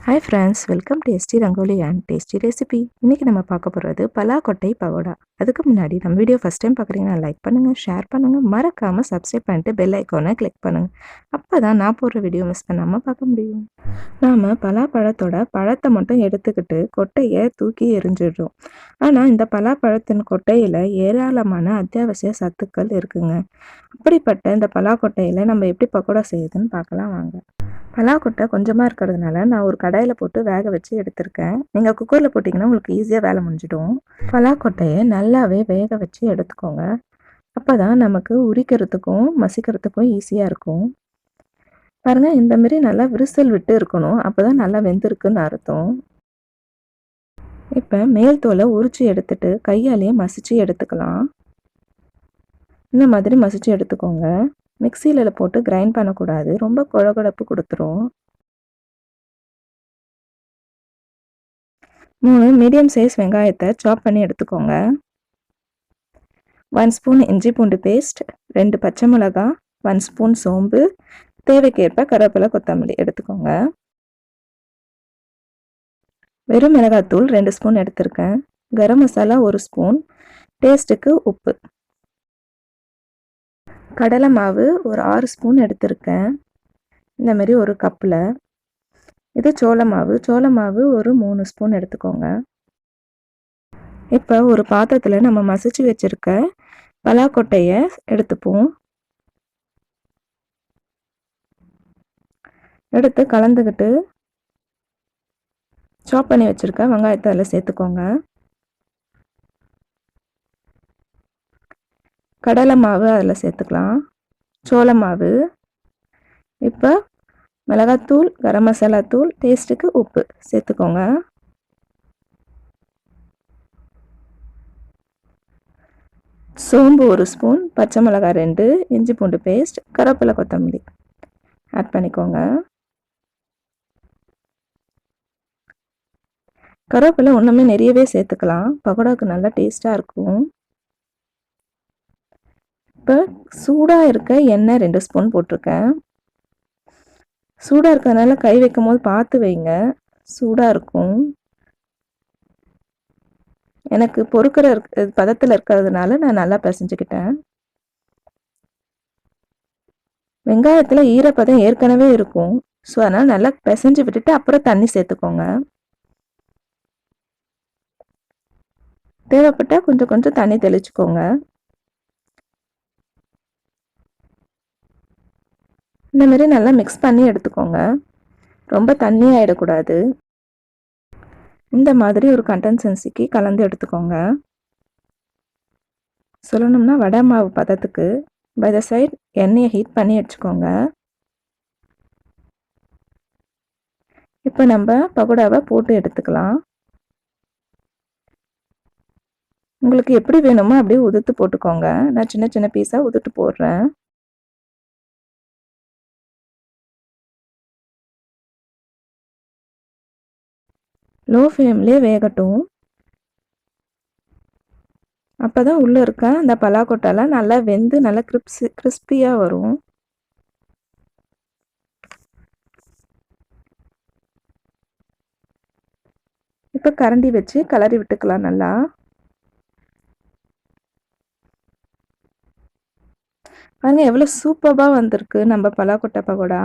Hi friends, welcome to Tasty Rangoli and Tasty Recipe. இன்னைக்கு நம்ம பார்க்க போறது பலாக்கொட்டை பகோடா. அதுக்கு முன்னாடி நம்ம வீடியோ ஃபர்ஸ்ட் டைம் பார்க்குறீங்கன்னா லைக் பண்ணுங்க, ஷேர் பண்ணுங்க, மறக்காம சப்ஸ்கிரைப் பண்ணிட்டு பெல் ஐகானை கிளிக் பண்ணுங்க. அப்பதான் நான் போடுற வீடியோ மிஸ் பண்ணாம பார்க்க முடியும். நாம பலாப்பழத்தோட பழத்தை மட்டும் எடுத்துக்கிட்டு கொட்டையை தூக்கி எறிஞ்சிடுறோம். ஆனா இந்த பலாப்பழத்தின் கொட்டையில ஏராளமான அத்தியாவசிய சத்துக்கள் இருக்குங்க. அப்படிப்பட்ட இந்த பலாக்கொட்டையில நம்ம எப்படி பக்கோடா செய்யுதுன்னு பார்க்கலாம் வாங்க. பலாக்கொட்டை கொஞ்சமாக இருக்கிறதுனால நான் ஒரு கடாயில் போட்டு வேக வச்சு எடுத்திருக்கேன். நீங்கள் குக்கரில் போட்டிங்கன்னா உங்களுக்கு ஈஸியாக வேலை முடிஞ்சிடும். பலாக்கொட்டையை நல்லாவே வேக வச்சு எடுத்துக்கோங்க. அப்போ தான் நமக்கு உரிக்கிறதுக்கும் மசிக்கிறதுக்கும் ஈஸியாக இருக்கும். பாருங்கள், இந்தமாரி நல்லா விரிசல் விட்டு இருக்கணும். அப்போ தான் நல்லா வெந்திருக்குன்னு அர்த்தம். இப்போ மேல் தோலை உரித்து எடுத்துட்டு கையாலேயே மசிச்சு எடுத்துக்கலாம். இந்த மாதிரி மசிச்சு எடுத்துக்கோங்க. மிக்சியில் போட்டு கிரைண்ட் பண்ணக்கூடாது, ரொம்ப குழகுழப்பு கொடுத்துரும். 3 மீடியம் சைஸ் வெங்காயத்தை சாப் பண்ணி எடுத்துக்கோங்க. 1 ஸ்பூன் இஞ்சி பூண்டு பேஸ்ட், 2 பச்சை மிளகாய், 1 ஸ்பூன் சோம்பு, தேவைக்கேற்ப கருவேப்பிலை கொத்தமல்லி எடுத்துக்கோங்க. வெறும் மிளகாத்தூள் 2 ஸ்பூன் எடுத்திருக்கேன். கரம் மசாலா 1 ஸ்பூன், டேஸ்ட்டுக்கு உப்பு. கடலை மாவு ஒரு 6 ஸ்பூன் எடுத்திருக்கேன். இந்தமாரி ஒரு கப்பில். இது சோள மாவு ஒரு 3 ஸ்பூன் எடுத்துக்கோங்க. இப்போ ஒரு பாத்திரத்தில் நம்ம மசிச்சு வச்சுருக்க பலாக்கொட்டையை எடுத்துப்போம். எடுத்து கலந்துக்கிட்டு சாப் பண்ணி வச்சுருக்க வெங்காயத்தை அதில் சேர்த்துக்கோங்க. கடலை மாவு அதில் சேர்த்துக்கலாம், சோள மாவு. இப்போ மிளகாத்தூள், கரம் மசாலா தூள், டேஸ்ட்டுக்கு உப்பு சேர்த்துக்கோங்க. சோம்பு 1 ஸ்பூன், பச்சை மிளகாய் 2, இஞ்சி பூண்டு பேஸ்ட், கருவேப்பிலை கொத்தமல்லி ஆட் பண்ணிக்கோங்க. கருவேப்பிலை இன்னுமே நிறையவே சேர்த்துக்கலாம், பக்கோடாவுக்கு நல்லா டேஸ்ட்டாக இருக்கும். இப்போ சூடாக இருக்க எண்ணெய் 2 ஸ்பூன் போட்டிருக்கேன். சூடாக இருக்கிறதுனால கை வைக்கும் போது பார்த்து வைங்க, சூடாக இருக்கும். எனக்கு பொறுக்கிற பதத்தில் இருக்கிறதுனால நான் நல்லா பிசைஞ்சுக்கிட்டேன். வெங்காயத்தில் ஈரப்பதம் ஏற்கனவே இருக்கும், ஸோ அதனால் நல்லா பிசைஞ்சு விட்டுட்டு அப்புறம் தண்ணி சேர்த்துக்கோங்க. தேவைப்பட்டால் கொஞ்சம் கொஞ்சம் தண்ணி தெளிச்சுக்கோங்க. இந்த மாதிரி நல்லா மிக்ஸ் பண்ணி எடுத்துக்கோங்க, ரொம்ப தண்ணி ஆகிடக்கூடாது. இந்த மாதிரி ஒரு கன்சிஸ்டன்சிக்கு கலந்து எடுத்துக்கோங்க. சொல்லணும்னா வடை மாவு பதத்துக்கு பை த சைட் எண்ணெயை ஹீட் பண்ணி வச்சுக்கோங்க. இப்போ நம்ம பக்கோடாவை போட்டு எடுத்துக்கலாம். உங்களுக்கு எப்படி வேணுமோ அப்படியே உதுத்து போட்டுக்கோங்க. நான் சின்ன சின்ன பீஸாக உதுட்டு போடுறேன். லோ ஃப்ளேம்லேயே வேகட்டும். அப்போ தான் உள்ளே இருக்க அந்த பலாக்கொட்டைலாம் நல்லா வெந்து நல்லா கிறிஸ்பியாக வரும். இப்போ கரண்டி வச்சு கிளறி விட்டுக்கலாம் நல்லா. பாருங்க எவ்வளோ சூப்பராக வந்திருக்கு நம்ம பலாக்கொட்டை பக்கோடா.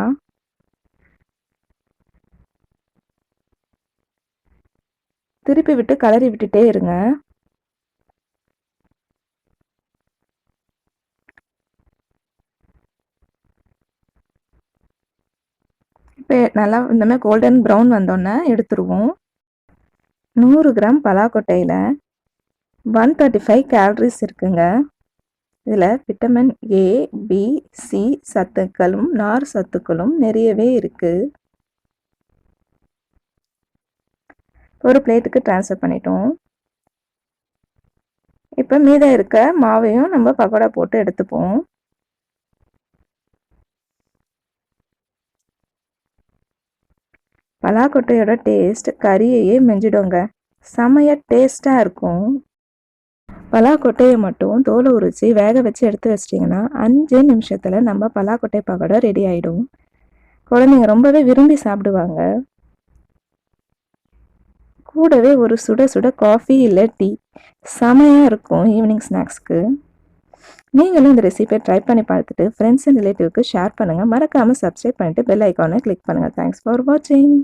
திருப்பி விட்டு கலரி விட்டுட்டே இருங்க. இப்போ நல்லா இந்த மாதிரி கோல்டன் ப்ரௌன் வந்தோன்னே எடுத்துருவோம். 100 கிராம் பலாக்கொட்டையில் 135 கேலரிஸ் இருக்குங்க. இதில் விட்டமின் ஏ, பி, சி சத்துக்களும் நார் சத்துக்களும் நிறையவே இருக்குது. ஒரு பிளேட்டுக்கு ட்ரான்ஸ்ஃபர் பண்ணிட்டோம். இப்போ மீதம் இருக்க மாவையும் நம்ம பக்கோடா போட்டு எடுத்துப்போம். பலாக்கொட்டையோட டேஸ்ட் கறியையே மெஞ்சிடுங்க, செமையாக டேஸ்ட்டாக இருக்கும். பலாக்கொட்டையை மட்டும் தோலை உரித்து வேக வச்சு எடுத்து வச்சிட்டிங்கன்னா 5 நிமிஷத்தில் நம்ம பலாக்கொட்டை பக்கோடா ரெடி ஆகிடும். குழந்தைங்க ரொம்பவே விரும்பி சாப்பிடுவாங்க. கூடவே ஒரு சுட சுட காஃபி இல்லை டீ செமையாக இருக்கும் ஈவினிங் ஸ்நாக்ஸ்க்கு. நீங்களும் இந்த ரெசிபியை ட்ரை பண்ணி பார்த்துட்டு ஃப்ரெண்ட்ஸ் அண்ட் ரிலேட்டிவ்க்கு ஷேர் பண்ணுங்கள். மறக்காமல் சப்ஸ்கிரைப் பண்ணிட்டு பெல் ஐக்கானை கிளிக் பண்ணுங்கள். தேங்க்ஸ் ஃபார் வாட்சிங்.